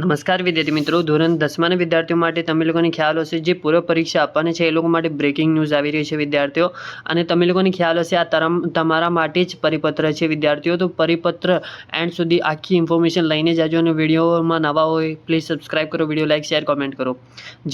નમસ્કાર વિદ્યાર્થી મિત્રો, ધોરણ 10ના વિદ્યાર્થીઓ માટે તમે લોકોને ખ્યાલ હશે જે પૂર્વ પરીક્ષા આપવાની છે એ લોકો માટે બ્રેકિંગ ન્યૂઝ આવી રહી છે વિદ્યાર્થીઓ. અને તમે લોકોને ખ્યાલ હશે આ તમારા માટે જ પરિપત્ર છે વિદ્યાર્થીઓ. તો પરિપત્ર એન્ડ સુધી આખી ઇન્ફોર્મેશન લઈને જાજો અને વિડીયોમાં નવા હોય પ્લીઝ સબસ્ક્રાઇબ કરો, વિડીયો લાઇક શેર કોમેન્ટ કરો.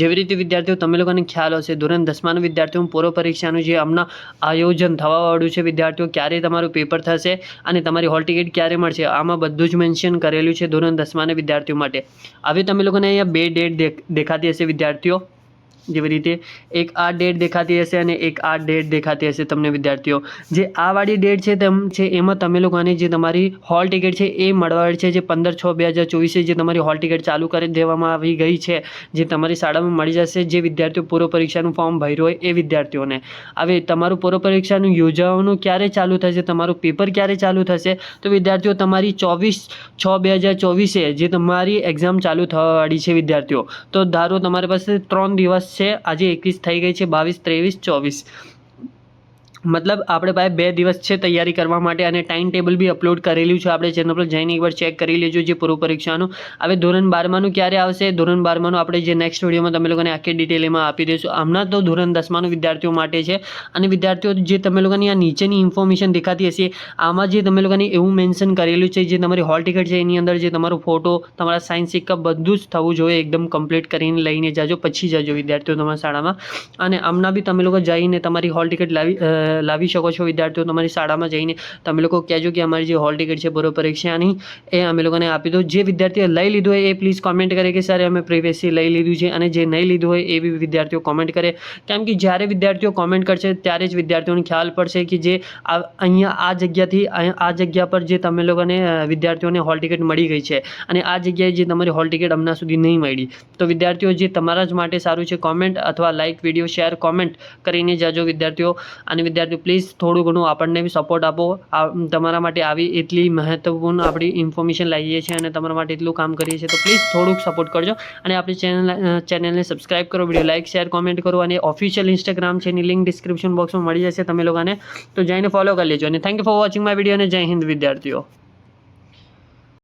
જેવી રીતે વિદ્યાર્થીઓ તમે લોકોને ખ્યાલ હશે ધોરણ 10ના વિદ્યાર્થીઓ પૂર્વ પરીક્ષાનું જે હમણાં આયોજન થવાવાળું છે વિદ્યાર્થીઓ, ક્યારે તમારું પેપર થશે અને તમારી હોલ ટિકિટ ક્યારે મળશે આમાં બધું જ મેન્શન કરેલું છે ધોરણ 10ના વિદ્યાર્થીઓ માટે. હવે તમે લોકોને અહીંયા બે ડેટ દેખાતી હશે વિદ્યાર્થીઓ. જેવી રીતે એક આ ડેટ દેખાતી હશે અને એક આ ડેટ દેખાતી હશે તમને વિદ્યાર્થીઓ. જે આ વાળી ડેટ છે એમાં તમે લોકોને જે તમારી હોલ ટિકિટ છે એ મળવાની છે. જે 15/6/2024 જે તમારી હોલ ટિકિટ ચાલુ કરી દેવામાં આવી ગઈ છે, જે તમારી શાળામાં મળી જશે. જે વિદ્યાર્થીઓ પૂર્વ પરીક્ષાનું ફોર્મ ભર્યું હોય એ વિદ્યાર્થીઓને. હવે તમારું પૂર્વ પરીક્ષાનું યોજવાનું ક્યારે ચાલુ થશે, તમારું પેપર ક્યારે ચાલુ થશે, તો વિદ્યાર્થીઓ તમારી 24/6/2024 જે તમારી એક્ઝામ ચાલુ થવાવાળી છે વિદ્યાર્થીઓ. તો ધારો તમારી પાસે 3 દિવસ છે. આજે 21 થઈ ગઈ છે, 22, 23, 24 મતલબ આપણે પાસે 2 દિવસ છે તૈયારી કરવા માટે. અને ટાઈમ ટેબલ બી અપલોડ કરેલું છે આપણે ચેનલ પર જઈને એકવાર ચેક કરી લેજો જે પૂર્વ પરીક્ષાનું. હવે ધોરણ 12માનું ક્યારે આવશે, ધોરણ 12માનું આપણે જે નેક્સ્ટ વિડીયોમાં તમે લોકોને આખી ડિટેલમાં આપી દઈશું. હમણાં તો ધોરણ 10માનું વિદ્યાર્થીઓ માટે છે. અને વિદ્યાર્થીઓ જે તમે લોકોની આ નીચેની ઇન્ફોર્મેશન દેખાતી હશે આમાં જે તમે લોકોને એવું મેન્શન કરેલું છે જે તમારી હોલ ટિકિટ છે એની અંદર જે તમારો ફોટો, તમારા સાઇન સિક્કા બધું જ થવું જોઈએ. એકદમ કમ્પ્લીટ કરીને લઈને જાજો, પછી જાજો વિદ્યાર્થીઓ તમારા શાળામાં. અને હમણાં બી તમે લોકો જઈને તમારી હોલ ટિકિટ લાવી શકો છો વિદ્યાર્થીઓ. તમારી શાળામાં જઈને તમે લોકો કહેજો કે અમારી જે હોલ ટિકિટ છે પૂર્વ પરીક્ષાની એ અમે લોકોને આપી દો. જે વિદ્યાર્થીએ લઈ લીધું હોય એ પ્લીઝ કોમેન્ટ કરે કે સર અમે પ્રિવિયસલી લઈ લીધું છે. અને જે નહીં લીધું હોય એ બી વિદ્યાર્થીઓ કોમેન્ટ કરે. કેમ કે જ્યારે વિદ્યાર્થીઓ કોમેન્ટ કરશે ત્યારે જ વિદ્યાર્થીઓને ખ્યાલ પડશે કે જે અહીંયા આ જગ્યાથી આ જગ્યા પર જે તમે લોકોને વિદ્યાર્થીઓને હોલ ટિકિટ મળી ગઈ છે અને આ જગ્યાએ જે તમારી હોલ ટિકિટ હમણાં સુધી નહીં મળી. તો વિદ્યાર્થીઓ જે તમારા જ માટે સારું છે કોમેન્ટ અથવા લાઇક, વિડીયો શેર, કોમેન્ટ કરીને જાજો વિદ્યાર્થીઓ. અને વિદ્યાર્થીઓ પ્લીઝ થોડું ઘણું આપણને બી સપોર્ટ આપો. તમારા માટે આવી એટલી મહત્વપૂર્ણ આપણી ઇન્ફોર્મેશન લાવીએ છીએ અને તમારા માટે એટલું કામ કરીએ છીએ તો પ્લીઝ થોડુંક સપોર્ટ કરજો. અને આપણી ચેનલને સબસ્ક્રાઇબ કરો, વિડીયો લાઇક શેર કોમેન્ટ કરો. અને ઓફિશિયલ ઇન્સ્ટાગ્રામ છે એની લિંક ડિસ્ક્રિપ્શન બોક્સમાં મળી જશે તમે લોકોને, તો જઈને ફોલો કરી લેજો. અને thank you for watching my video. અને જય હિન્દ વિદ્યાર્થીઓ.